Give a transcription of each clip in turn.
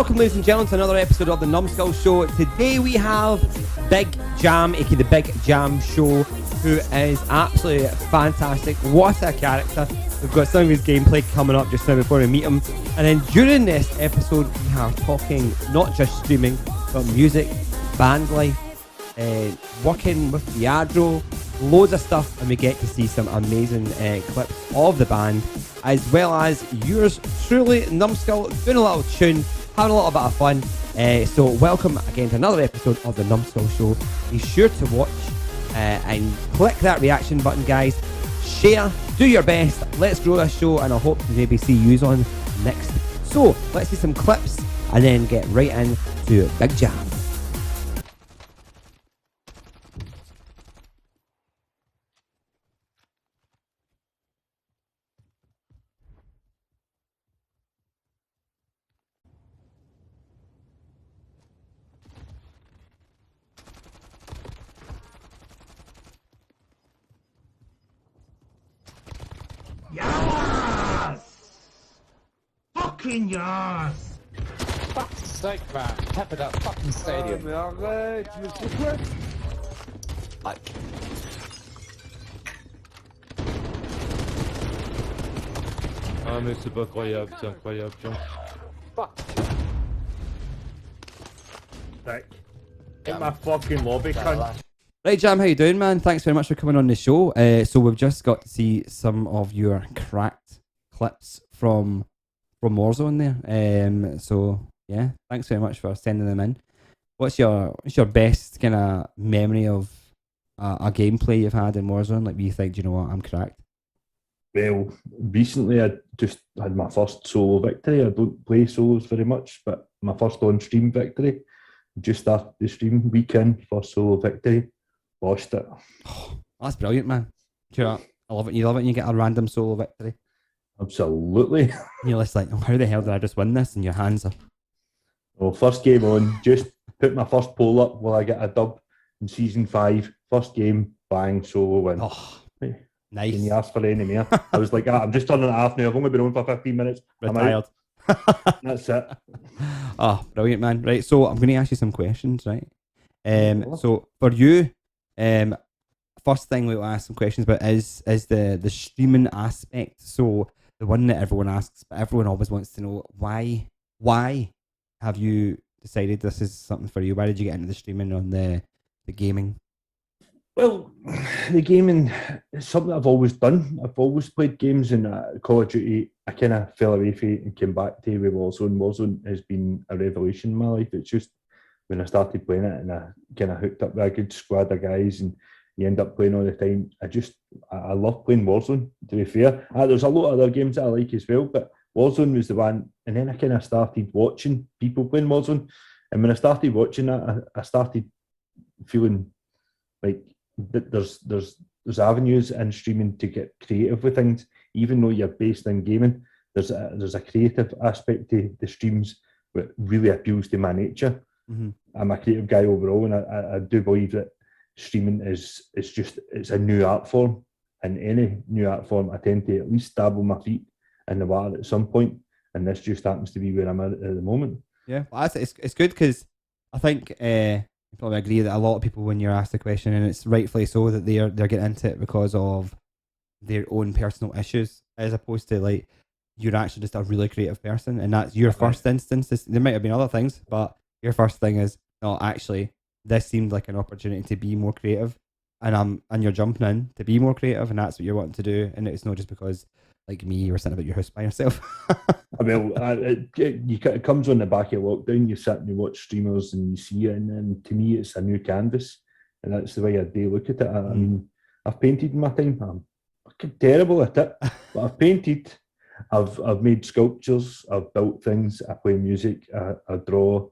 welcome, ladies and gentlemen, to another episode of the Numbskull Show. Today we have Big Jam, aka the Big Jam Show, who is absolutely fantastic. What a character. We've got some of his gameplay coming up just now before we meet him. And then during this episode, we are talking not just streaming, but music, band life, working with the Adro, loads of stuff, and we get to see some amazing clips of the band, as well as yours truly, Numbskull, doing a little tune, having a little bit of fun. So welcome again to another episode of the Numbskull Show. Be sure to watch and click that reaction button, guys. Share, do your best. Let's grow this show, and I hope to maybe see yous on next. So let's see some clips and then get right into Big Jam. Yes! Fucking yes! Fuck's sake, man. Pepper that fucking stadium. Like, Ah mais c'est pas croyable, c'est incroyable, tiens. fuck. Dick. Get my fucking lobby, cunt. Right, Jam, how you doing, man? Thanks very much for coming on the show. So we've just got to see some of your cracked clips from Warzone there. So yeah, thanks very much for sending them in. What's your best kind of memory of a gameplay you've had in Warzone? Like, where you think, do you know what, I'm cracked? Well, recently I just had my first solo victory. I don't play solos very much, but my first on-stream victory. Just started the stream weekend, first solo victory. Lost it. Oh, that's brilliant, man. Sure, I love it. You love it when you get a random solo victory. Absolutely. And you're just like, oh, how the hell did I just win this? And your hands are... Well, first game on, just put my first poll up while I get a dub in Season 5. First game, bang, solo win. Oh, Hey, nice. can you ask for any more? I was like, I'm just turning it off now. I've only been on for 15 minutes. I'm out. Retired. That's it. Oh, brilliant, man. Right, so I'm going to ask you some questions, right? So for you, first thing we'll ask some questions about is the streaming aspect. So the one that everyone asks, but everyone always wants to know why have you decided this is something for you? Why did you get into the streaming on the gaming? Well, the gaming is something I've always done. I've always played games, and Call of Duty, I kind of fell away from it and came back to with Warzone. Warzone has been a revelation in my life. It's just when I started playing it and I kind of hooked up with a good squad of guys and you end up playing all the time. I love playing Warzone, to be fair. There's a lot of other games that I like as well, but Warzone was the one. And then I kind of started watching people playing Warzone. And when I started watching that, I started feeling like there's avenues in streaming to get creative with things. Even though you're based in gaming, there's a creative aspect to the streams that really appeals to my nature. Mm-hmm. I'm a creative guy overall, and I do believe that streaming it's a new art form, and any new art form I tend to at least dabble my feet in the water at some point, and this just happens to be where I'm at the moment. Yeah, well, it's good because I think you probably agree that a lot of people, when you're asked a question, and it's rightfully so, that they're getting into it because of their own personal issues, as opposed to like you're actually just a really creative person, and that's your first instance. There might have been other things, but your first thing is, no, actually, this seemed like an opportunity to be more creative, and you're jumping in to be more creative, and that's what you're wanting to do, and it's not just because, like me, you were sitting about your house by yourself. Well, it comes on the back of lockdown. You sit and you watch streamers and you see it, and to me, it's a new canvas, and that's the way I do look at it. I mean, I've painted in my time. I'm fucking terrible at it, but I've painted. I've made sculptures. I've built things. I play music. I draw.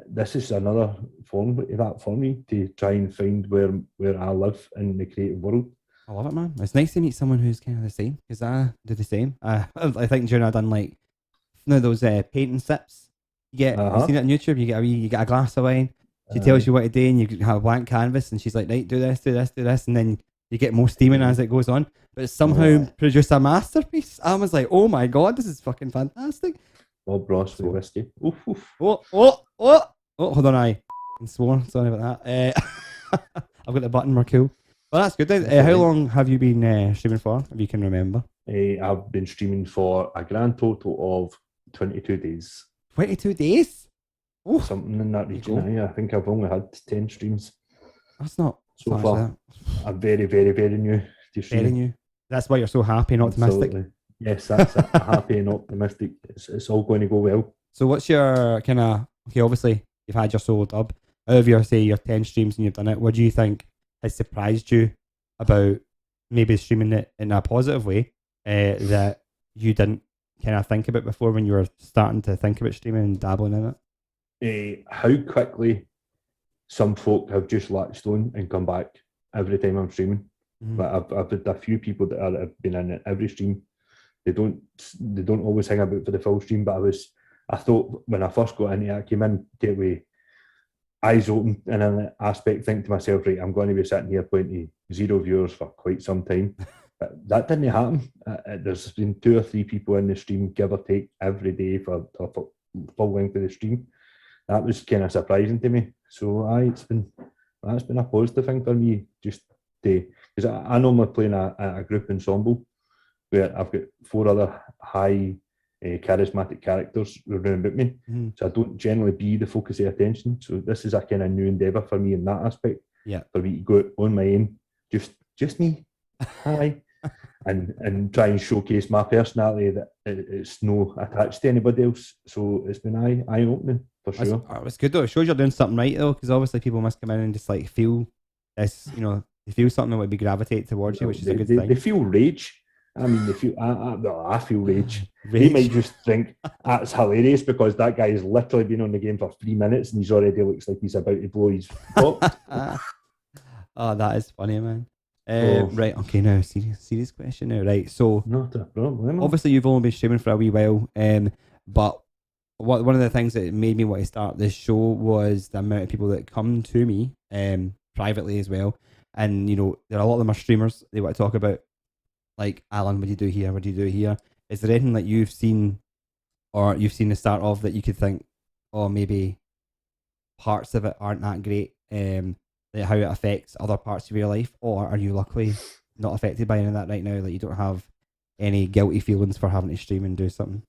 This is another form of that for me, to try and find where I live in the creative world. I love it, man. It's nice to meet someone who's kind of the same, because I do the same. I think during I done like those painting sips. You seen it on YouTube. You get a glass of wine. She tells you what to do, and you have a blank canvas, and she's like, right, do this, do this, do this, and then you get more steaming as it goes on. But it's somehow produced a masterpiece. I was like, oh my god, this is fucking fantastic. Bob Ross with So- whiskey. Oof, oof. Oh, hold on, I swore. Sorry about that. I've got the button, we're cool. Well, that's good then. That's How alright. long have you been streaming for, if you can remember? I've been streaming for a grand total of 22 days. 22 days? Oh, Something in that There you region. go. I think I've only had 10 streams that's not so not far. actually I'm very, very, very new to that streaming. very new. That's why you're so happy and optimistic. Absolutely. Yes, that's it. Happy and optimistic. It's all going to go well. So what's your kind of, okay, obviously you've had your solo dub. Out of your, say, your 10 streams and you've done it, what do you think has surprised you about maybe streaming it in a positive way that you didn't kind of think about before when you were starting to think about streaming and dabbling in it? How quickly some folk have just latched on and come back every time I'm streaming. Mhm. Like I've had a few people that have been in every stream. They don't always hang about for the full stream, but I thought when I first got into it, I came in gateway eyes open in an aspect, think to myself, right, I'm going to be sitting here playing to 0 viewers for quite some time. But that didn't happen. There's been 2 or 3 people in the stream, give or take, every day for full length of the stream. That was kind of surprising to me. So that's been a positive thing for me, just to, because I normally play in a group ensemble where I've got 4 other high charismatic characters around about me. Mhm. So I don't generally be the focus of attention. So this is a kind of new endeavour for me in that aspect. Yeah. For me to go on my own, just me, hi, and try and showcase my personality that it's no attached to anybody else. So it's been eye opening for sure. It's good though. It shows you're doing something right though, because obviously people must come in and just like feel this, they feel something that would be gravitate towards you, which is a good thing. They feel rage. I mean, they feel. I feel rage. They Rage. might just think that's hilarious because that guy has literally been on the game for 3 minutes and he's already looks like he's about to blow his top. Oh, that is funny, man. Oh. Right, okay, now serious question now. Right, so Not a problem. obviously you've only been streaming for a wee while, but one of the things that made me want to start this show was the amount of people that come to me privately as well. And there are a lot of them are streamers. They want to talk about, like, Alan, what do you do here? What do you do here? Is there anything that you've seen or you've seen the start of that you could think, oh, maybe parts of it aren't that great, like how it affects other parts of your life? Or are you luckily not affected by any of that right now, that you don't have any guilty feelings for having to stream and do something?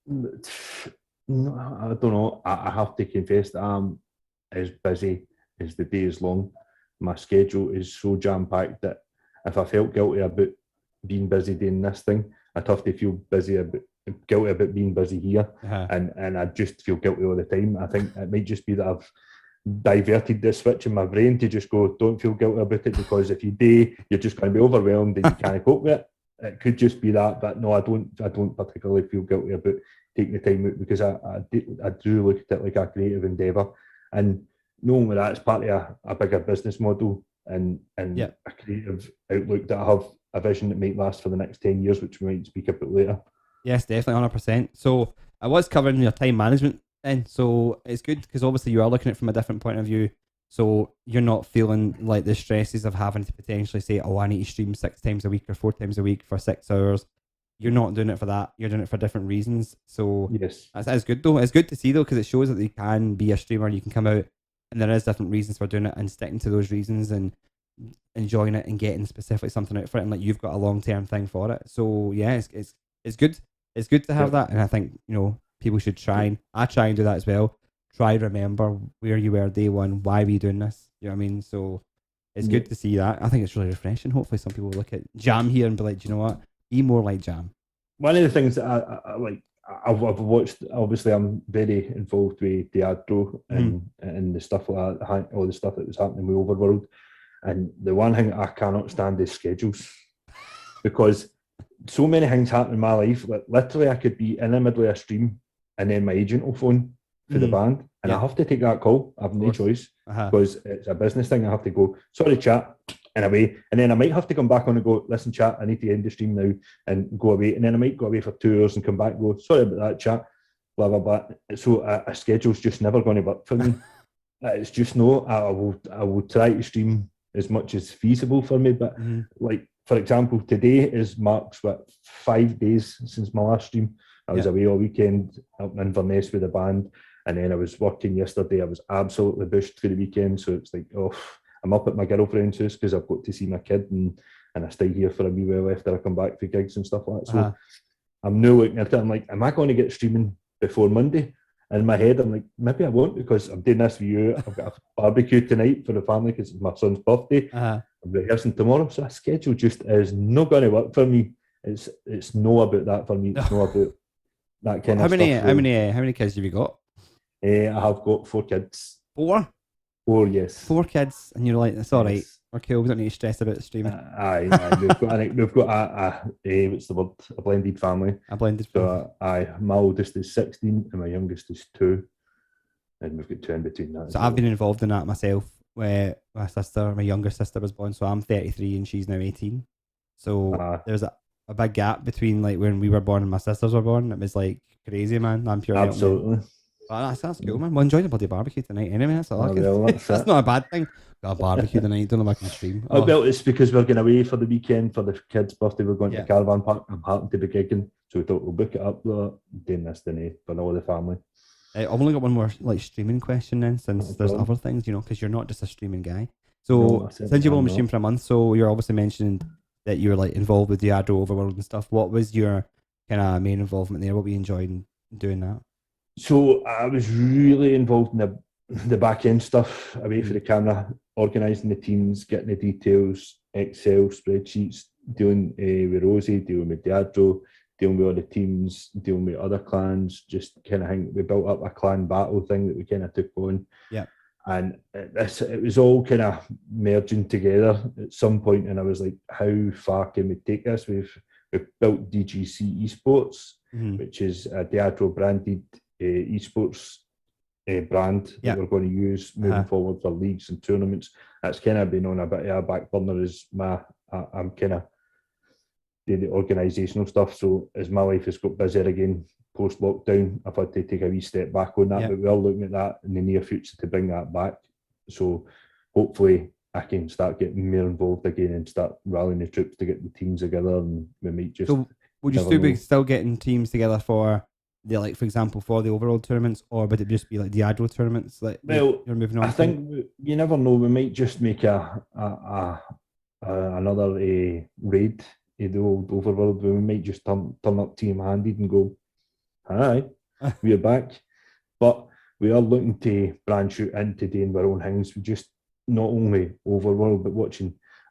No, I don't know. I have to confess that I'm as busy as the day is long. My schedule is so jam-packed that if I felt guilty about being busy doing this thing, I'd have to feel guilty about being busy here, and I just feel guilty all the time. I think it might just be that I've diverted the switch in my brain to just go, don't feel guilty about it, because if you do, you're just going to be overwhelmed and you can't cope with it. It could just be that, but no, I don't particularly feel guilty about taking the time out, because I do look at it like a creative endeavour, and knowing that it's part of a bigger business model and Yeah. a creative outlook that I have a vision that might last for the next 10 years, which we might speak about later. Yes, definitely, 100%. So I was covering your time management then, so it's good because obviously you are looking at it from a different point of view. So you're not feeling like the stresses of having to potentially say, oh, I need to stream 6 times a week or 4 times a week for 6 hours. You're not doing it for that. You're doing it for different reasons. So Yes. that's good though. It's good to see though, because it shows that you can be a streamer. You can come out and there is different reasons for doing it, and sticking to those reasons and enjoying it and getting specifically something out for it, and like you've got a long-term thing for it. So yeah, it's good. It's good to have that, and I think people should try and do that as well. Try remember where you were day one, why were you doing this? You know what I mean? So it's good to see that. I think it's really refreshing. Hopefully some people will look at Jam here and be like, do you know what? Be more like Jam. One of the things that I like, I've watched, obviously I'm very involved with Teatro and the stuff like that, all the stuff that was happening with Overworld. And the one thing I cannot stand is schedules, because so many things happen in my life. Like, literally, I could be in the middle of a stream and then my agent will phone for the band, and I have to take that call. I have no choice, because it's a business thing. I have to go, sorry, chat, and away. And then I might have to come back on and go, listen, chat, I need to end the stream now, and go away. And then I might go away for 2 hours and come back and go, sorry about that, chat, blah, blah, blah. So a schedule's just never going to work for me. It's just no. I will try to stream as much as feasible for me, but like, for example, today marks 5 days since my last stream. I was away all weekend up in Inverness with the band, and then I was working yesterday. I was absolutely bushed for the weekend, so it's like, oh, I'm up at my girlfriend's house because I've got to see my kid, and I stay here for a wee while after I come back for gigs and stuff like that. So I'm now looking at it, I'm like, am I going to get streaming before Monday? And in my head, I'm like, maybe I won't, because I'm doing this for you. I've got a barbecue tonight for the family because it's my son's birthday. I'm rehearsing tomorrow, so that schedule just is not going to work for me. It's no about that for me. It's no about that kind of stuff. How many kids have you got? I have got 4 kids. 4? 4, yes. 4 kids, and you're like, it's all right. Yes. We're cool. We don't need to stress about streaming. Aye. We've got what's the word? A blended family. A blended family. So my oldest is 16 and my youngest is 2, and we've got 2 in between that. So I've been involved in that myself. Where my younger sister was born, so I'm 33 and she's now 18. So there's a big gap between like when we were born and my sisters were born. It was like crazy, man. I'm pure. Absolutely. But that's cool, man. We'll enjoy the bloody barbecue tonight anyway. That's all I can well, that's not a bad thing. Got a barbecue tonight. Don't know if I can stream. Well, it's because we're going away for the weekend for the kids' birthday. We're going to the caravan park. I'm happy to be gigging, so we thought we'll book it up. Doing this tonight for all the family. I've only got one more like streaming question then, since there's other things, because you're not just a streaming guy. So since you've only streamed for a month, so you're obviously mentioning that you're like involved with Diablo Overworld and stuff. What was your kind of main involvement there? What were you enjoying doing that? So I was really involved in the back end stuff, away for the camera, organising the teams, getting the details, Excel spreadsheets, dealing with Rosie, dealing with Diablo, dealing with all the teams, dealing with other clans, just kind of thing. We built up a clan battle thing that we kind of took on. Yeah. And it was all kind of merging together at some point, and I was like, how far can we take this? We've built DGC Esports, which is a Diablo branded esports brand that we're going to use moving forward for leagues and tournaments. That's kind of been on a bit of a back burner as I'm kind of doing the organisational stuff. So as my life has got busier again post lockdown, I've had to take a wee step back on that. But we are looking at that in the near future to bring that back. So hopefully I can start getting more involved again and start rallying the troops to get the teams together, and we might just. So would you still getting teams together for the, like, for example, for the overall tournaments, or would it just be like the Diablo tournaments? Like, well, you're moving on. I think you never know. We might just make another raid in the old overworld. We might just turn up team-handed and go, "Hi, we're back." But we are looking to branch out into doing our own things. We just not only overworld, but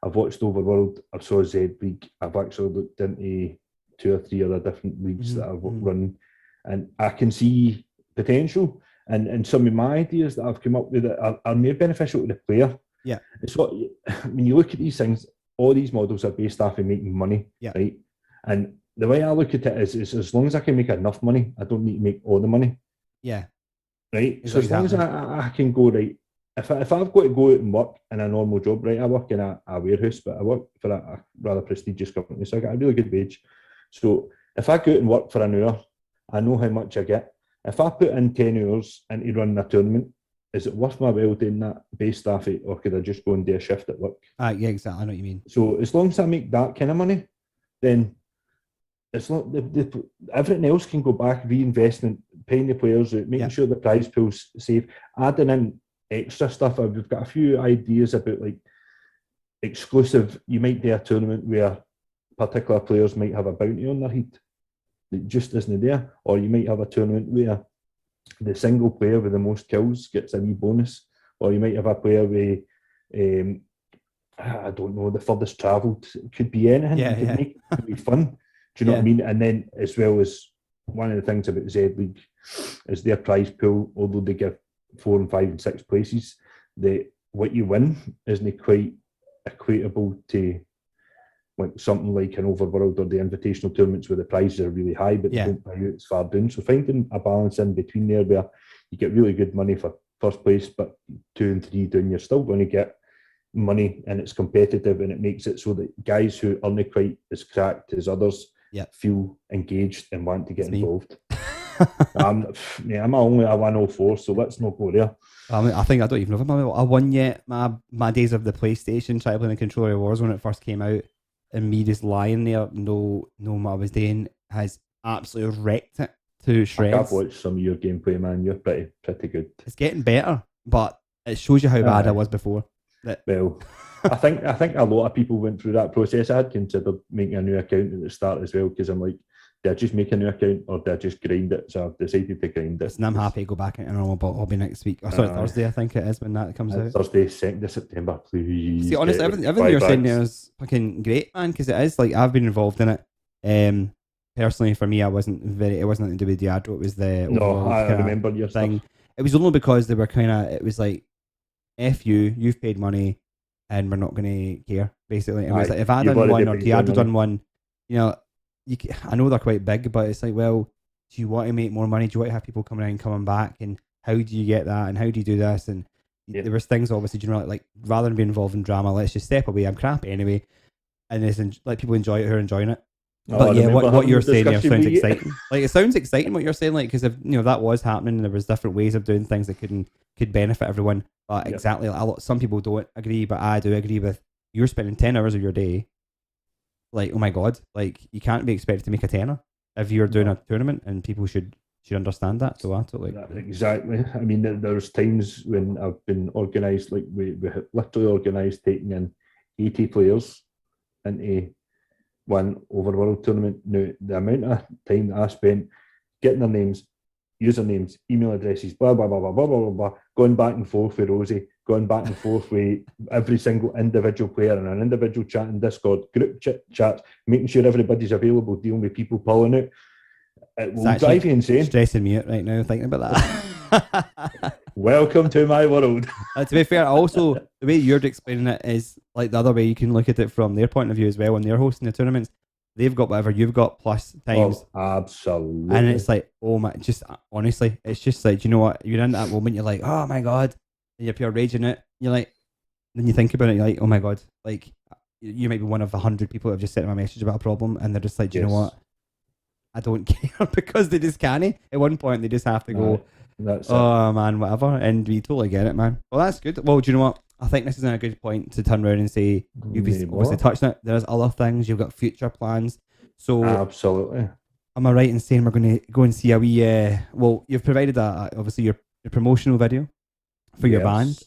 I've watched overworld. I saw Z League. I've actually looked into 2 or 3 other different leagues that I've run. And I can see potential, and some of my ideas that I've come up with are more beneficial to the player. Yeah, it's what when you look at these things, all these models are based off of making money, right? And the way I look at it is as long as I can make enough money, I don't need to make all the money. Yeah, right. So as long as I can go right, if I've got to go out and work in a normal job, right? I work in a warehouse, but I work for a rather prestigious company, so I get a really good wage. So if I go out and work for an hour, I know how much I get. If I put in 10 hours into running a tournament, is it worth my while doing that based off it, or could I just go and do a shift at work? Yeah, exactly. I know what you mean. So as long as I make that kind of money, then it's not everything else can go back, reinvesting, paying the players out, making sure the prize pool's safe, adding in extra stuff. We've got a few ideas about like exclusive. You might do a tournament where particular players might have a bounty on their head. It just isn't there, or you might have a tournament where the single player with the most kills gets a wee bonus, or you might have a player with I don't know, the furthest travelled. It could be anything. Make it be fun. Do you know what I mean? And then as well as one of the things about Z League is their prize pool, although they give 4 and 5 and 6 places, what you win isn't quite equatable to like something like an overworld or the invitational tournaments where the prizes are really high, but they don't pay out as far down. So finding a balance in between there where you get really good money for first place, but 2 and 3 down, you're still going to get money, and it's competitive, and it makes it so that guys who aren't quite as cracked as others feel engaged and want to get involved. I'm only a 104, so let's not go there. I think I don't even know if I won yet. My days of the PlayStation trying to play the controller wars when it first came out, and me just lying there, no what I was doing, has absolutely wrecked it to I have shreds. watched some of your gameplay, man. You're pretty good. It's getting better, but it shows you how bad I Aye. was before. Well, I think a lot of people went through that process. I had considered making a new account at the start as well, because I'm like, did I just make a new account or did I just grind it? So I've decided to grind it. And I'm happy to go back into normal hobby next week. Oh, sorry, Thursday I think it is when that comes out. Thursday, 2nd of September, please. See, honestly, everything you're saying there is fucking great, man, because it is, like, I've been involved in it. Personally, for me, it wasn't nothing to do with Diablo. It was the No, I kinda remember your thing. stuff. It was only because they were it was like, F you've paid money and we're not going to care, basically. It was like, if I done one or Diablo done one, you know, I know they're quite big, but it's like, well, do you want to make more money? Do you want to have people coming in and coming back? And how do you get that? And how do you do this? And there was things, obviously, you know, like, rather than be involved in drama, let's just step away. I'm crap anyway. And let people enjoy it who are enjoying it. But yeah, what you're saying there sounds exciting. Like, it sounds exciting what you're saying, like, because if you know that was happening, and there was different ways of doing things that could benefit everyone. But exactly, like, some people don't agree, but I do agree with you're spending 10 hours of your day. Like, oh my god, like, you can't be expected to make a tenner if you're doing a tournament, and people should understand that. So I totally exactly. I mean, there's times when I've been organised, like we have literally organised taking in 80 players into one overworld tournament. Now, the amount of time that I spent getting their names, usernames, email addresses, blah blah blah blah blah blah blah, going back and forth with Rosie, going back and forth with every single individual player in an individual chat in Discord, group chats, making sure everybody's available, dealing with people pulling out. It will drive you insane. Stressing me out right now thinking about that. Welcome to my world. To be fair, also the way you're explaining it is like the other way you can look at it from their point of view as well. When they're hosting the tournaments, they've got whatever you've got plus times. Oh, absolutely. And it's like, oh my, just honestly, it's just like, you know what? You're in that moment, you're like, oh my god, and you're pure raging it. You're like, then you think about it, you're like, oh my god, like you might be one of 100 people that have just sent them a message about a problem, and they're just like, do you know what? I don't care, because they just can't. At one point, they just have to go, oh man, whatever. And we totally get it, man. Well, that's good. Well, do you know what? I think this is a good point to turn around and say, you've obviously touched on it. There's other things. You've got future plans. So, absolutely. Am I right in saying we're going to go and see a wee, well, you've provided obviously your promotional video for your band.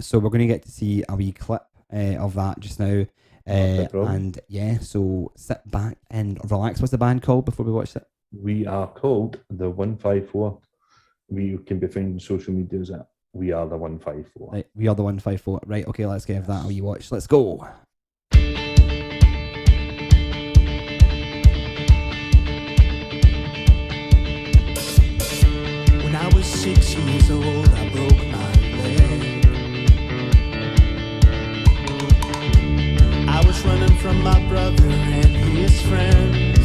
So we're going to get to see a wee clip of that just now. And yeah, so sit back and relax. What's the band called before we watch it? We are called the 154. We can be found on social medias at We Are the 154. Right, We Are the 154. Right, okay, let's give that a wee watch. Let's go. When I was 6 years old, I broke my leg. I was running from my brother and his friends,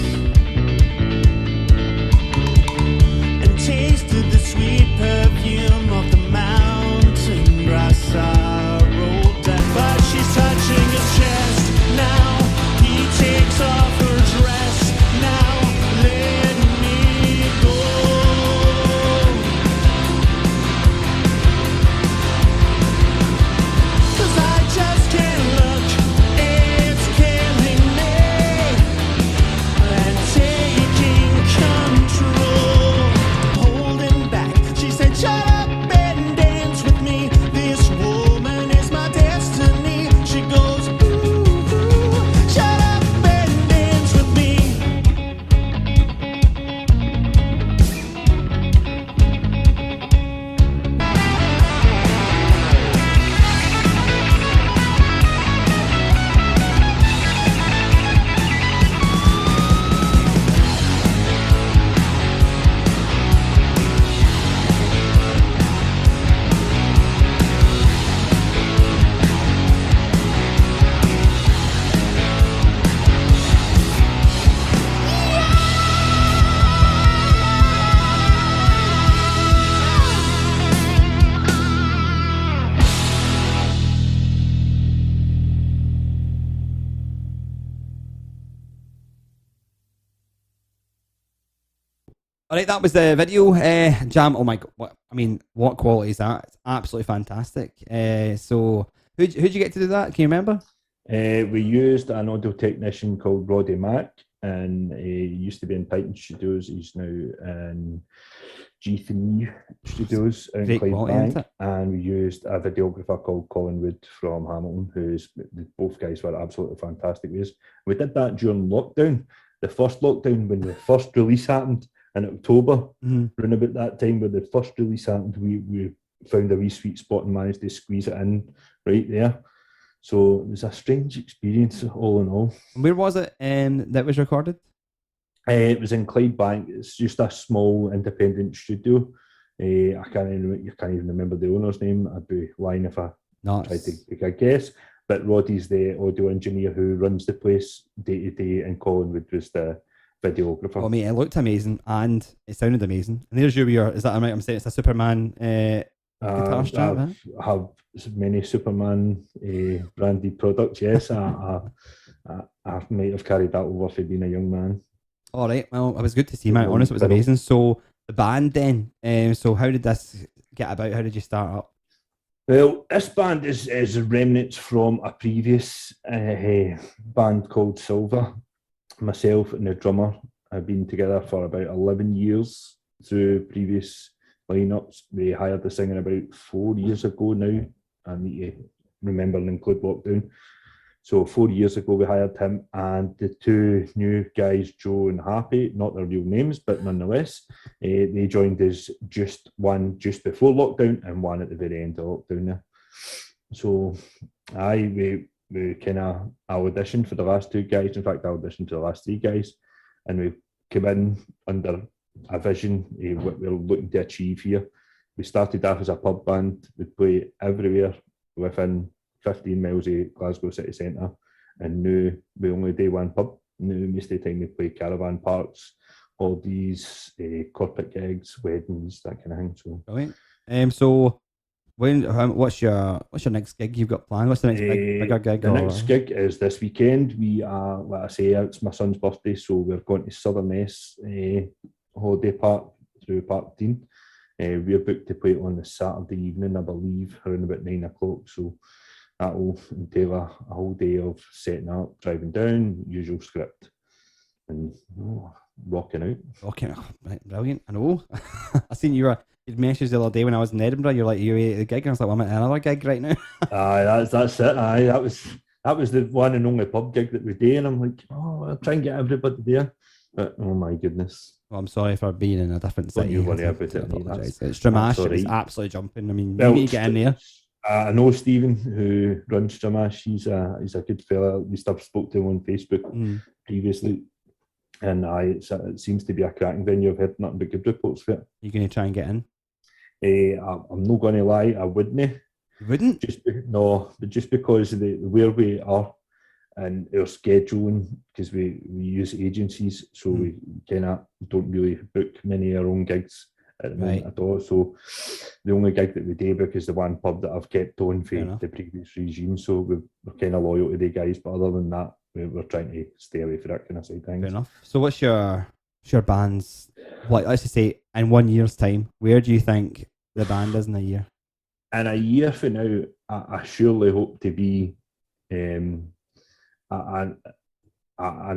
and tasted the sweet perfume of the mountain grass I rolled down. But she's touching his chest now. He takes off her dress now. Let me go. All right, that was the video. Jam, oh my god, what quality is that? It's absolutely fantastic. So, who'd you get to do that? Can you remember? We used an audio technician called Roddy Mack. and he used to be in Titan Studios. He's now in G3 Studios out in Great quality, isn't Clydebank, it? and we used a videographer called Colin Wood from Hamilton, who's both guys were absolutely fantastic. We did that during lockdown, the first lockdown when the first release happened in October. Around about that time where the first release happened, we found a wee sweet spot and managed to squeeze it in right there. So it was a strange experience, all in all. Where was it that was recorded? It was in Clydebank. It's just a small independent studio. I can't even remember the owner's name. I'd be lying if I tried to take a guess. But Roddy's the audio engineer who runs the place day to day, and Colin Wood was the videographer. Oh, mate, it looked amazing and it sounded amazing. And there's your, is that right? I'm saying it's a Superman guitar strap. I have many Superman branded products. Yes, I might have carried that over for being a young man. All right. Well, it was good to see, man. Honestly, it was amazing. So the band then. So how did this get about? How did you start up? Well, this band is remnants from a previous band called Silver. Myself and the drummer have been together for about 11 years through previous lineups. We hired the singer about 4 years ago now. I need to remember and include lockdown. So 4 years ago we hired him, and the two new guys, Joe and Happy, not their real names, but nonetheless, they joined us one just before lockdown and one at the very end of lockdown there. So we kind of auditioned for the last two guys. In fact, I auditioned for the last three guys, and we came in under a vision of what we're looking to achieve here. We started off as a pub band. We'd play everywhere within 15 miles of Glasgow city centre, and now we only do one pub. Now most of the time we play caravan parks, all these corporate gigs, weddings, that kind of thing. So brilliant. So what's your next gig you've got planned? What's the next bigger gig? The next gig is this weekend. We are, like I say, it's my son's birthday, so we're going to Southerness holiday park through Park Dean. We're booked to play it on the Saturday evening, I believe, around about 9 o'clock. So that will entail a whole day of setting up, driving down, usual script, and rocking out. Rocking out, right, brilliant. I know. I seen you'd messaged the other day when I was in Edinburgh. You're like, you're at the gig, and I was like, well, I'm at another gig right now. That's it. That was the one and only pub gig that we did, and I'm like, I'll try and get everybody there. But oh my goodness. Well, I'm sorry for being in a different city. Don't you worry about it. It's Dramash. It's absolutely jumping. I mean, you need to get in there. I know Stephen, who runs Dramash. He's a good fella. At least I've spoke to him on Facebook previously, and it seems to be a cracking venue. I've heard nothing but good reports for it. You're going to try and get in? I'm not going to lie, I wouldn't. You wouldn't? But just because of where we are and our scheduling, because we use agencies, so we kind of don't really book many of our own gigs at the moment at all. So the only gig that we do book is the one pub that I've kept on for the previous regime. So we're kind of loyal to the guys, but other than that, we're trying to stay away from that kind of side things. Fair enough. So what's your band's, let's just say in 1 year's time, where do you think the band is in a year? In a year from now, I surely hope to be an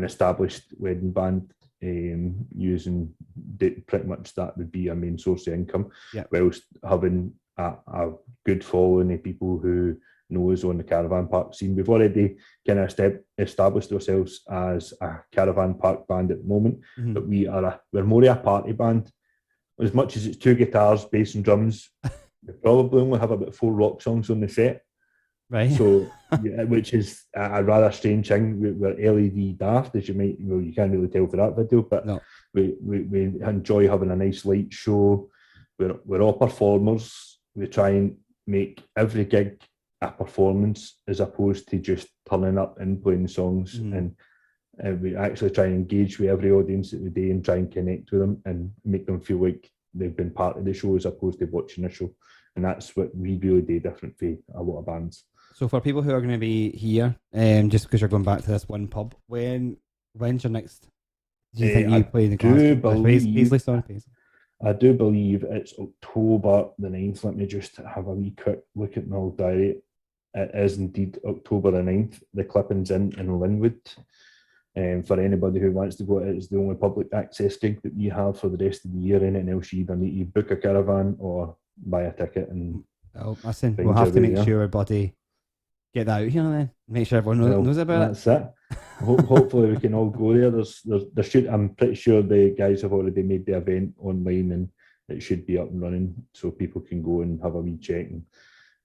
established wedding band, using pretty much that would be a main source of income, whilst having a good following of people who know us on the caravan park scene. We've already kind of established ourselves as a caravan park band at the moment, but we're more of a party band. As much as it's two guitars, bass and drums, we probably only have about 4 rock songs on the set. Right. So, which is a rather strange thing. We're LED daft, as you can't really tell for that video, but we enjoy having a nice light show. We're all performers. We try and make every gig a performance as opposed to just turning up and playing songs. And we actually try and engage with every audience that we do and try and connect with them and make them feel like they've been part of the show as opposed to watching the show. And that's what we really do different from a lot of bands. So for people who are going to be here, just because you're going back to this one pub, when's your next? Do you think you play the Glasgow? I do believe it's October the 9th. Let me just have a wee quick look at my old diary. It is indeed October the 9th. The clipping's in Linwood. For anybody who wants to go, it's the only public access gig that we have for the rest of the year. Anything else, you either need to book a caravan or buy a ticket and Oh, listen, find we'll have your to way make there. sure everybody get that out here then. Make sure everyone Well, knows about it. that's it. Hopefully, we can all go there. There should. I'm pretty sure the guys have already made the event online, and it should be up and running, so people can go and have a wee check and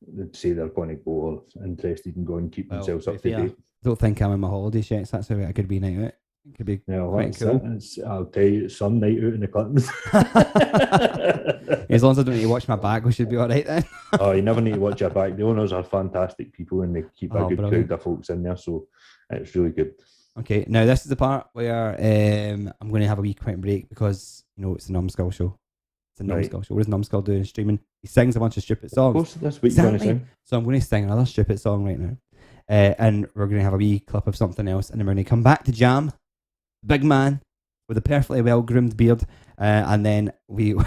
they'd say they're going to go or interested and go and keep Well, themselves to be up to fair, date. don't think I'm in my holiday checks. That's a good be night out. It could be Yeah, quite that's cool. it. I'll tell you, it's some night out in the Clintons. As long as I don't need to watch my back, we should be all right then. Oh, you never need to watch your back. The owners are fantastic people and they keep a Oh, good brilliant. crowd of folks in there, so it's really good. Okay, now this is the part where I'm going to have a wee quick break because, it's the Numbskull show. It's a Right. Numbskull show. What does Numbskull do in streaming? He sings a bunch of stupid Of songs. course, that's what you're going to Exactly. sing. So I'm going to sing another stupid song right now. And we're going to have a wee clip of something else. And then we're going to come back to Jam, big man with a perfectly well-groomed beard. And then and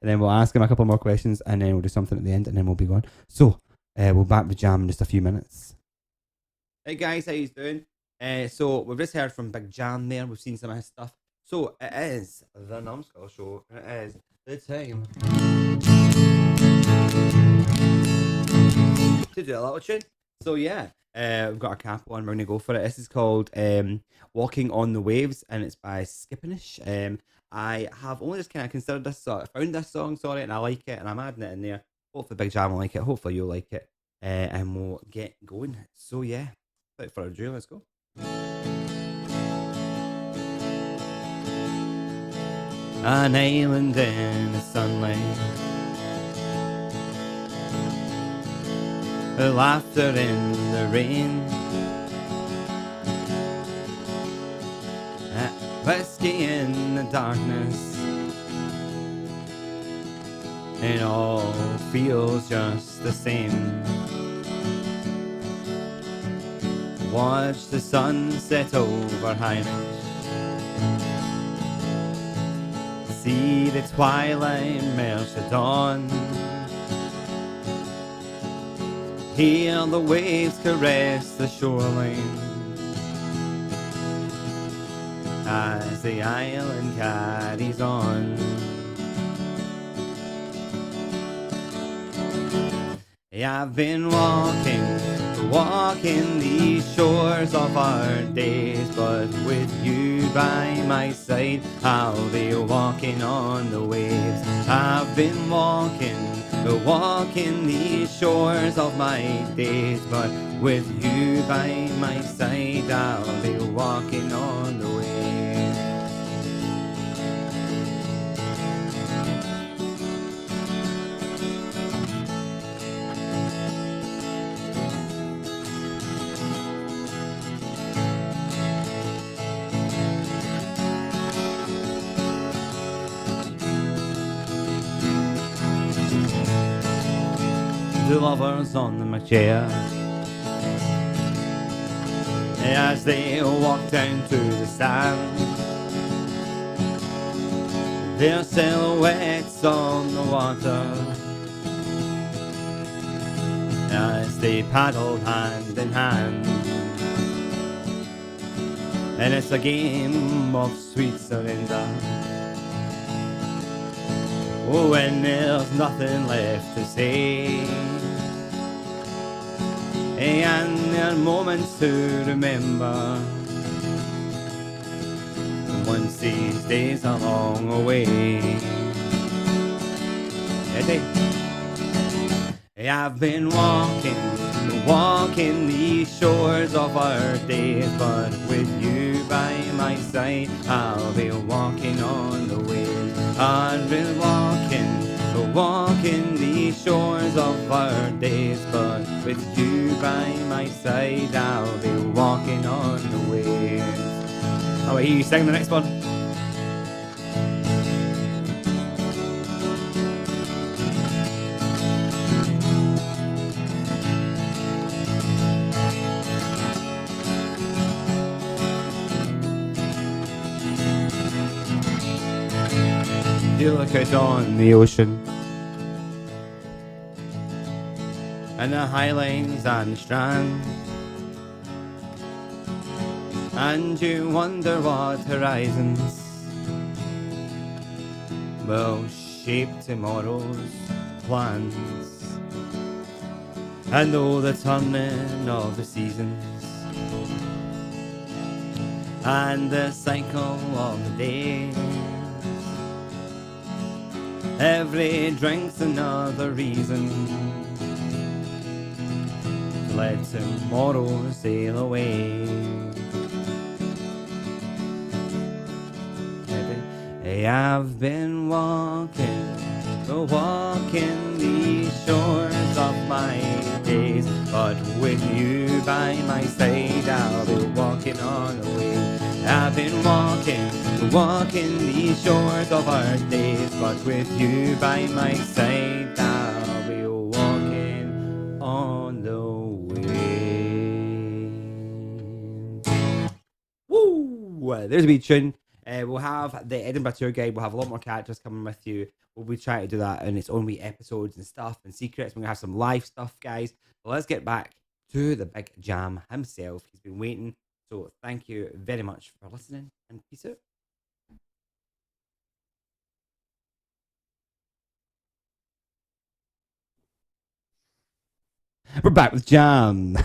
then we'll ask him a couple more questions. And then we'll do something at the end. And then we'll be gone. So we'll back with Jam in just a few minutes. Hey guys, how you doing? So we've just heard from Big Jam there. We've seen some of his stuff. So it is the Numbskull show. It is the time to do a little tune. So yeah, we've got a cap on. We're gonna go for it. This is called "Walking on the Waves" and it's by Skippinish. I have only just kind of considered this song, found this song, sorry, and I like it, and I'm adding it in there. Hopefully, Big Jam will like it. Hopefully, you'll like it, and we'll get going. So yeah, without further ado, let's go. An island in the sunlight, laughter in the rain, whiskey in the darkness, it all feels just the same. Watch the sun set over Heinrich, see the twilight merge the dawn, hear the waves caress the shoreline as the island carries on. I've been walking these shores of our days, but with you by my side, I'll be walking on the waves. I've been walking these shores of my days, but with you by my side, I'll be walking on the waves. The lovers on the chair as they walk down to the sand, their silhouettes on the water as they paddle hand in hand, and it's a game of sweet surrender. When there's nothing left to say, and there are moments to remember, once these days are long away. I've been walking these shores of our days, but with you by my side, I'll be walking on the waves. I've been walking these shores of our days, but with you by my side, I'll be walking on the waves. How about you sing the next one? You look out on the ocean and the high lines and the strand, and you wonder what horizons will shape tomorrow's plans. And though the turning of the seasons and the cycle of the days, every drink's another reason to let tomorrow sail away. I've been walking these shores of my days, but with you by my side, I'll be walking on the way. I've been walking these shores of our days, but with you by my side, I'll be walking on the way. Woo! There's a wee tune. We'll have the Edinburgh tour guide. We'll have a lot more characters coming with you. We'll be trying to do that in its own wee episodes and stuff and secrets. We're going to have some live stuff, guys. But let's get back to the Big Jam himself. He's been waiting. So thank you very much for listening, and peace out. We're back with Jam.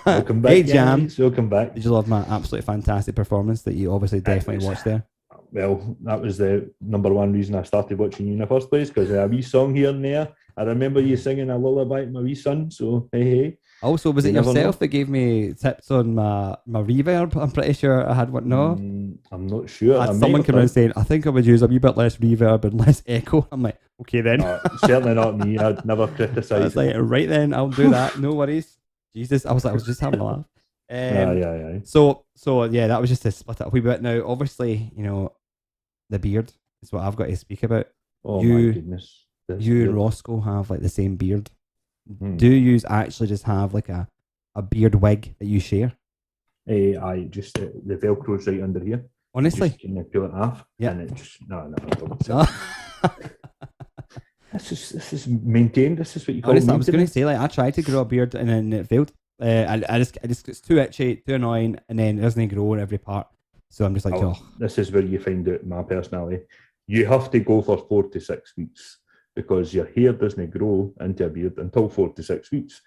Welcome back, Hey, Jam. guys. Welcome back. Did you love my absolutely fantastic performance that you obviously definitely watched there? Well, that was the number one reason I started watching you in the first place, because a wee song here and there. I remember you singing a lullaby to my wee son, so hey. Also, was it You never yourself know. that gave me tips on my reverb? I'm pretty sure I had one. No, I'm not sure. I I had may someone have come in done. and saying, I think I would use a wee bit less reverb and less echo. I'm like, okay then. No, certainly not me. I'd never I criticise. was like, right then, I'll do that. No worries. Jesus, I was just having a laugh. Aye. So yeah, that was just to split it up a wee bit. Now, obviously, you know, the beard is what I've got to speak about. Oh You- my goodness. You and Roscoe have like the same beard. Hmm. Do you actually just have like a beard wig that you share? Aye, just the Velcro's right under here. Honestly, Just kind of peel it off. Yeah. And it just, no, I don't. no. This is maintained. This is what you call Honestly, I was going to maintenance. say, like, I tried to grow a beard and then it failed. I just it's too itchy, too annoying, and then it doesn't grow in every part. So I'm just like, Oh, this is where you find out my personality. You have to go for 4 to 6 weeks because your hair doesn't grow into a beard until 4 to 6 weeks.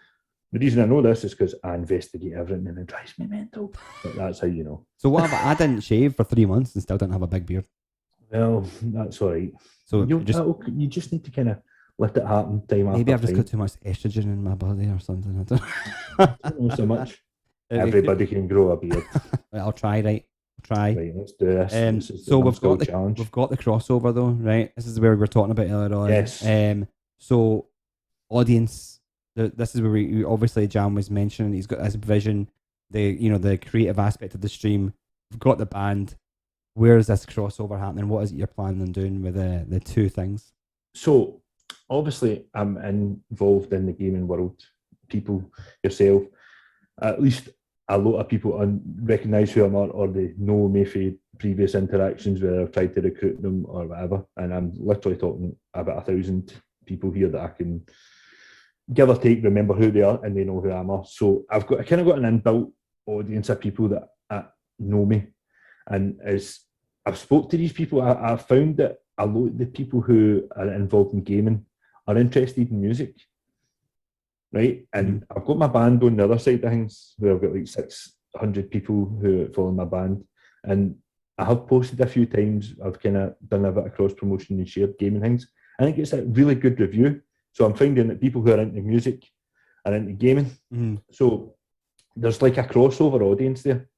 The reason I know this is because I investigate everything and it drives me mental. But that's how you know. So what? I didn't shave for 3 months and still didn't have a big beard. Well, that's all right. So You just need to kind of let it happen time maybe I've after just time. got too much estrogen in my body or something. I don't I don't know so much. Everybody can grow a beard. I'll try. Right, I'll try. Right, let's do this. This is the So we've Numbskull got the challenge. we've got the crossover though, right? This is where we were talking about earlier on. Yes. So audience, this is where we obviously Jam was mentioning he's got his vision, the creative aspect of the stream. We've got the band. Where is this crossover happening? What is it you're planning on doing with the two things? So, obviously, I'm involved in the gaming world. People, yourself, at least a lot of people recognise who I'm at, or they know me from previous interactions where I've tried to recruit them or whatever. And I'm literally talking about 1,000 people here that I can, give or take, remember who they are and they know who I am. So I kind of got an inbuilt audience of people that know me. And as I've spoke to these people, I've found that a lot of the people who are involved in gaming are interested in music, right? And I've got my band on the other side of things, where I've got like 600 people who follow my band. And I have posted a few times. I've kind of done a bit of cross promotion and shared gaming things. I think it's a really good review. So I'm finding that people who are into music are into gaming. Mm-hmm. So there's like a crossover audience there.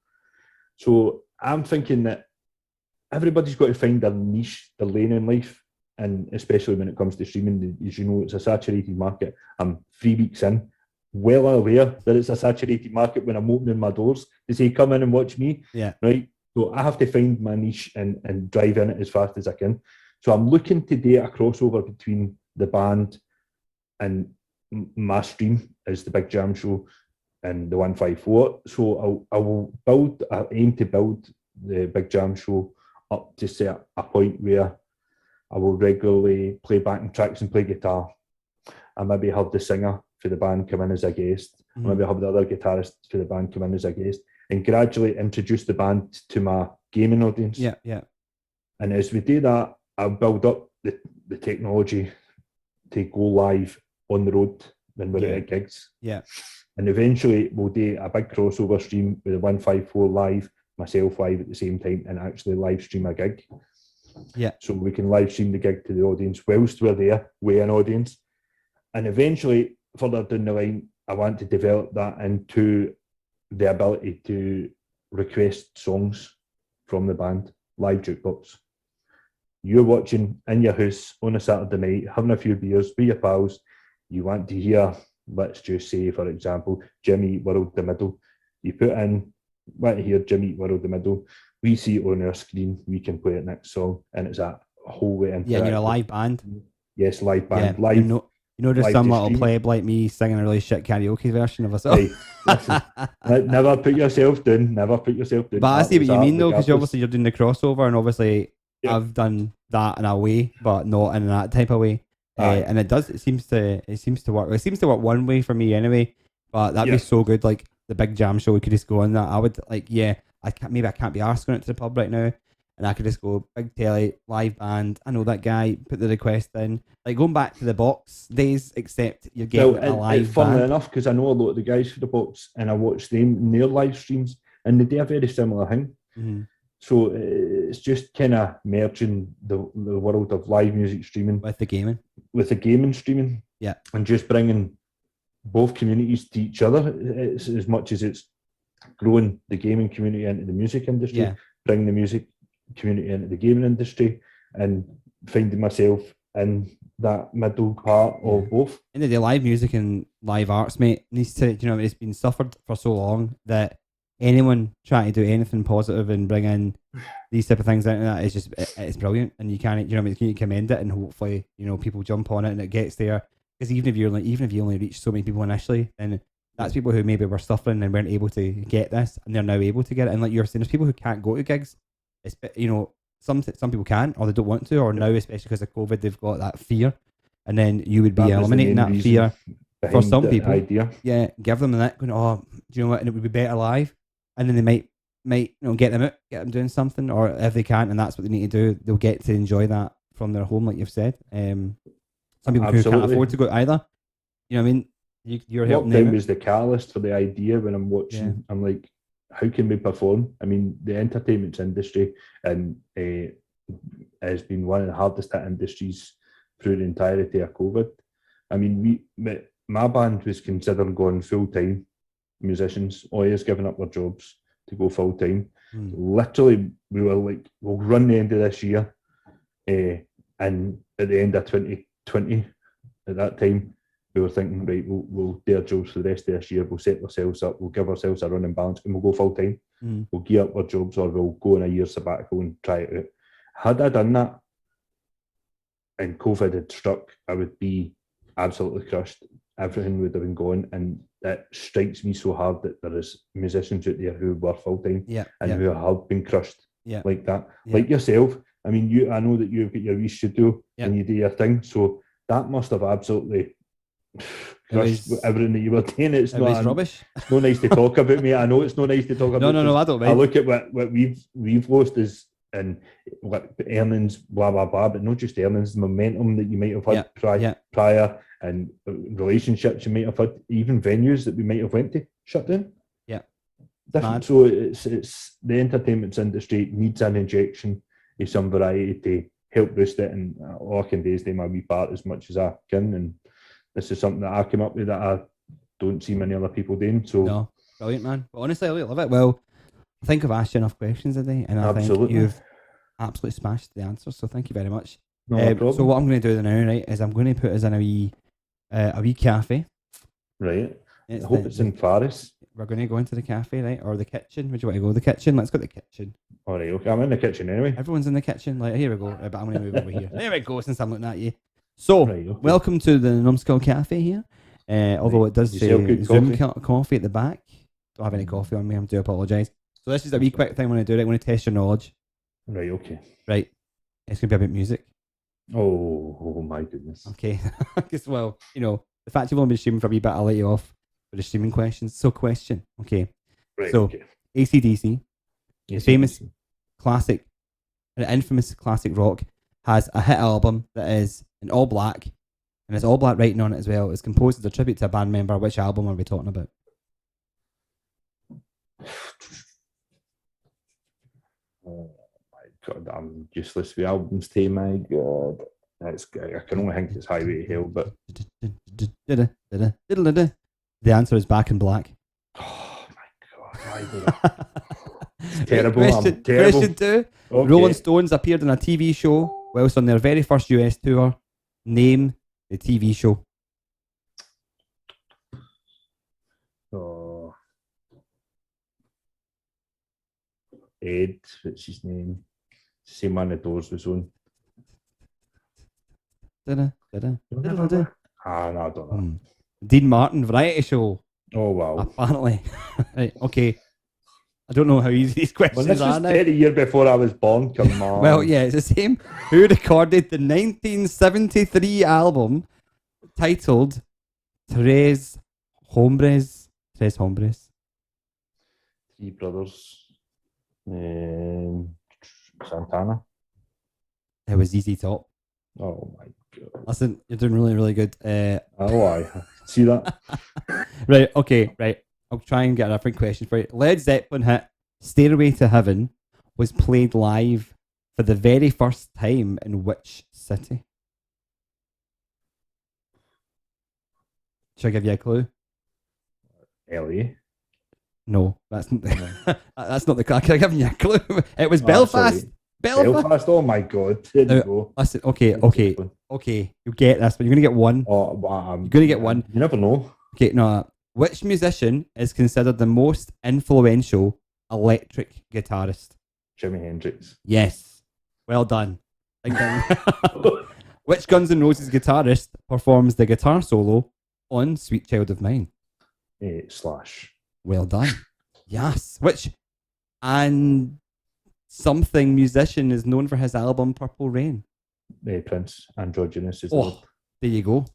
So I'm thinking that everybody's got to find their niche, their lane in life, and especially when it comes to streaming, as you know, it's a saturated market. I'm 3 weeks in, well aware that it's a saturated market when I'm opening my doors to say, come in and watch me. Yeah. Right. So I have to find my niche and drive in it as fast as I can. So I'm looking to do a crossover between the band and my stream as the Big Jam Show and the 154. So I aim to build the Big Jam Show up to say a point where I will regularly play backing tracks and play guitar. I maybe have the singer for the band come in as a guest. Mm-hmm. Maybe have the other guitarist for the band come in as a guest. and gradually introduce the band to my gaming audience. Yeah, yeah, And as we do that, I'll build up the technology to go live on the road when we're Yeah. at gigs. yeah. And eventually we'll do a big crossover stream with the 154 live, myself live at the same time, and actually live stream a gig. Yeah. So we can live stream the gig to the audience whilst we're there with an audience. And eventually, further down the line, I want to develop that into the ability to request songs from the band, live jukebox. You're watching in your house on a Saturday night, having a few beers with your pals. You want to hear, let's just say, for example, Jimmy Eat World the Middle. You put in, want to hear Jimmy Eat World the Middle. We see it on our screen. We can play it next song, and it's a whole way into Yeah, and you're a live band. Yes, live band. Yeah, Live. there's live some to little stream. pleb like me singing a really shit karaoke version of a song. Hey, listen, never put yourself down. Never put yourself down. But I see what you mean though, because regardless. obviously you're doing the crossover, and obviously Yeah. I've done that in a way, but not in that type of way. Aye. And it seems to work. It seems to work one way for me anyway. But that'd Yeah. be so good. Like the big jam show, we could just go on that. I would like, yeah. I can't be asked going it to the pub right now, and I could just go big telly, live band. I know that guy. Put the request in. Like going back to the box days, except you're getting a live funnily band. enough, because I know a lot of the guys for the box, and I watch them in their live streams, and they do a very similar thing. Mhm. So it's just kind of merging the world of live music streaming With the gaming. with the gaming streaming. Yeah. And just bringing both communities to each other. It's as much as it's growing the gaming community into the music industry, Yeah. bringing the music community into the gaming industry, and finding myself in that middle part of both. In the live music and live arts, mate, needs to, it's been suffered for so long that anyone trying to do anything positive and bring in these type of things into that is just, it's brilliant. And you can't, you commend it, and hopefully, people jump on it and it gets there. Because even if you only reach so many people initially, then that's people who maybe were suffering and weren't able to get this, and they're now able to get it. And like you're saying, there's people who can't go to gigs. It's, some people can, or they don't want to, or now, especially because of COVID, they've got that fear. And then you would be That was the eliminating main that reason fear for behind some the people. idea. Yeah, give them that, going, oh, do you know what, and it would be better live. And then they might get them out, get them doing something, or if they can't, and that's what they need to do, they'll get to enjoy that from their home, like you've said. Some people who can't Absolutely. afford to go either. You know what I mean? You're helping them Lockdown out. was the catalyst for the idea. When I'm watching, Yeah. I'm like, how can we perform? I mean, the entertainment industry and has been one of the hardest hit industries through the entirety of COVID. I mean, my band was considering going full time. Musicians always giving up their jobs to go full time. Literally, we were like, we'll run the end of this year, and at the end of 2020, at that time, we were thinking, right, we'll do our jobs for the rest of this year. We'll set ourselves up. We'll give ourselves a running balance, and we'll go full time. We'll gear up our jobs, or we'll go on a year sabbatical and try it out. Had I done that, and COVID had struck, I would be absolutely crushed. Everything would have been gone, and it strikes me so hard that there is musicians out there who were full time and who have been crushed like that. Like yourself. I mean, I know that you've got your wee studio and you do your thing, so that must have absolutely crushed everything that you were doing. It's not rubbish. It's not nice to talk about, me. I know it's not nice to talk about. No, I don't mind. I look at what we've lost as and what earnings, blah blah blah, but not just earnings, the momentum that you might have had prior, and relationships you might have had, even venues that we might have went to shut down. Different. So it's the entertainment industry needs an injection of some variety to help boost it, and all I can do is do my wee part as much as I can, and this is something that I came up with that I don't see many other people doing. So no, brilliant, man. But honestly, I love it. Well, I think I've asked you enough questions today, and I think you've absolutely smashed the answers. So thank you very much. No problem. So what I'm going to do now, right, is I'm going to put us in a wee cafe. Right. I hope it's in Paris. We're going to go into the cafe, right, or the kitchen. Would you want to go to the kitchen? Let's go to the kitchen. All right, okay. I'm in the kitchen anyway. Everyone's in the kitchen. Like, here we go. But I'm going to move over here. There we go. Since I'm looking at you. So, welcome to the Numbskull Cafe here. Although it does say Zoom coffee at the back. Don't have any coffee on me. I do apologise. So this is a wee quick thing I want to do. I want to test your knowledge. Right, okay. Right. It's going to be about music. Oh my goodness. Okay. Because, well, the fact you've only been streaming for a wee bit, I'll let you off with the streaming questions. So question. Okay. Right, so, okay. AC/DC, the famous classic, an infamous classic rock, has a hit album that is in all black, and it's all black writing on it as well. It's composed as a tribute to a band member. Which album are we talking about? Oh my god, I'm useless with albums today, my god. I can only think it's Highway to Hell, but The answer is Back in Black. oh my god, why did I? It's terrible. I'm Question, terrible. question 2. Okay. Rolling Stones appeared in a TV show whilst on their very first US tour. Name the TV show. Oh. Ed, what's his name? Same one the Doors was on. Ah, no, I don't know. Dean Martin variety show. Oh wow. Apparently. Right, okay. I don't know how easy these Well, questions this are was now. 30 years before I was born, come on. Well, yeah, it's the same. Who recorded the 1973 album titled Tres Hombres? Tres Hombres. Three Brothers. Santana. It was Easy Top. Oh my god. Listen, you're doing really, really good. Oh, I see that. Right, okay, right. I'll try and get a different question for you. Led Zeppelin hit Stairway to Heaven was played live for the very first time in which city? Should I give you a clue? LA. No, that's not, that's not the clue. Can I give you a clue? It was Oh, Belfast. sorry. Belfast. Belfast. Oh my god. There you go. Listen, okay, you'll get this, but you're gonna get one. Oh, You're gonna get one. You never know. Okay, no. Which musician is considered the most influential electric guitarist? Jimi Hendrix. Yes. Well done. Ding ding. Which Guns N' Roses guitarist performs the guitar solo on Sweet Child of Mine? Slash. Well done. Yes. Which and something musician is known for his album Purple Rain? Prince. Androgynous is There you go.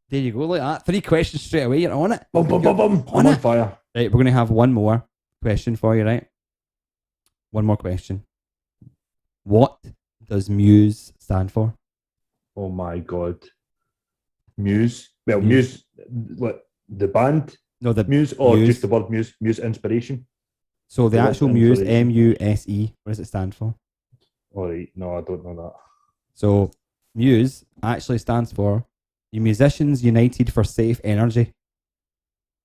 There you go. Like that. 3 questions straight away. You're on it. Boom, boom, boom, boom. On I'm on it. fire. Right, we're going to have one more question for you, right? One more question. What does Muse stand for? Oh my god. Muse. Well, Muse. Muse. What? The band? No, the Muse or Muse. just the word Muse? Muse inspiration? So the The actual word Muse, inspiration. Muse, what does it stand for? Alright, no, I don't know that. So Muse actually stands for the Musicians United for Safe Energy.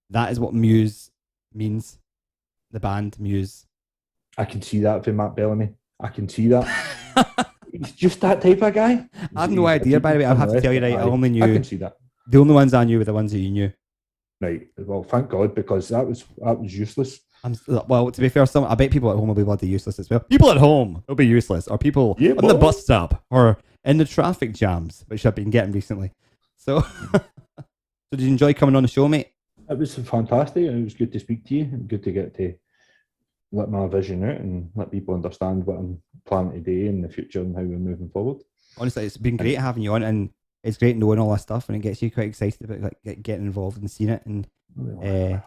That is what Muse means. The band Muse. I can see that from Matt Bellamy. I can see that. He's just that type of guy. I have no idea, by the way. I have to tell you, right, I only knew. I can see that. The only ones I knew were the ones that you knew. Right. Well, thank God, because that was useless. Well, to be fair, I bet people at home will be bloody useless as well. People at home will be useless, or people Yeah, on the boy. bus stop, or in the traffic jams, which I've been getting recently. So, so did you enjoy coming on the show, mate? It was fantastic. It was good to speak to you and good to get to let my vision out and let people understand what I'm planning to do in the future and how we're moving forward. Honestly, it's been great having you on, and it's great knowing all that stuff, and it gets you quite excited about like getting involved and seeing it and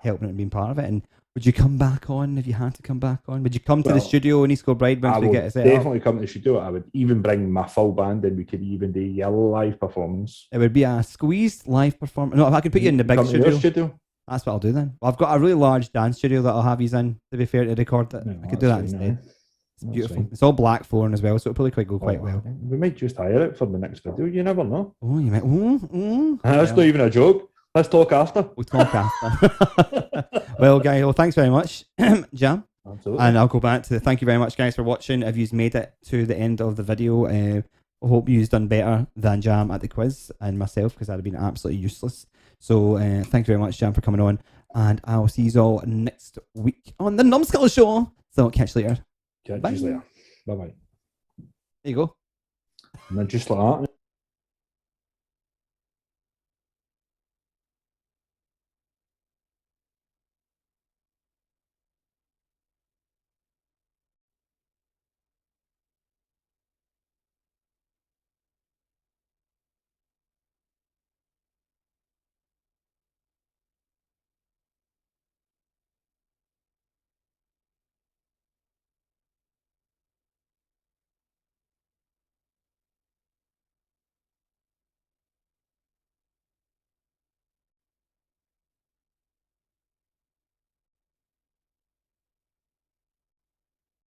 helping it and being part of it. And would you come back on if you had to come back on? Would you come to the studio in East Kilbride once I we will get it set up? definitely come to the studio. I would even bring my full band and we could even do a live performance. It would be a squeezed live performance. No, if I could put you in the big Come to your studio, studio. that's what I'll do then. Well, I've got a really large dance studio that I'll have you in, to be fair, to record that. No, I could do that that's fine, instead. aye. It's That's beautiful. fine. It's all black flooring as well, so it'll probably go quite well. We might just hire it for the next video. You never know. Oh, you might. That's not even a joke. Let's talk after. We'll talk after. Well, guys, well, thanks very much, Jam. Absolutely. And I'll go back to thank you very much, guys, for watching. If you've made it to the end of the video, I hope you've done better than Jam at the quiz and myself, because I'd have been absolutely useless. So thank you very much, Jam, for coming on. And I'll see you all next week on the Numbskull Show. So catch you later. Catch Bye. you later. Bye bye. There you go. And then just like that.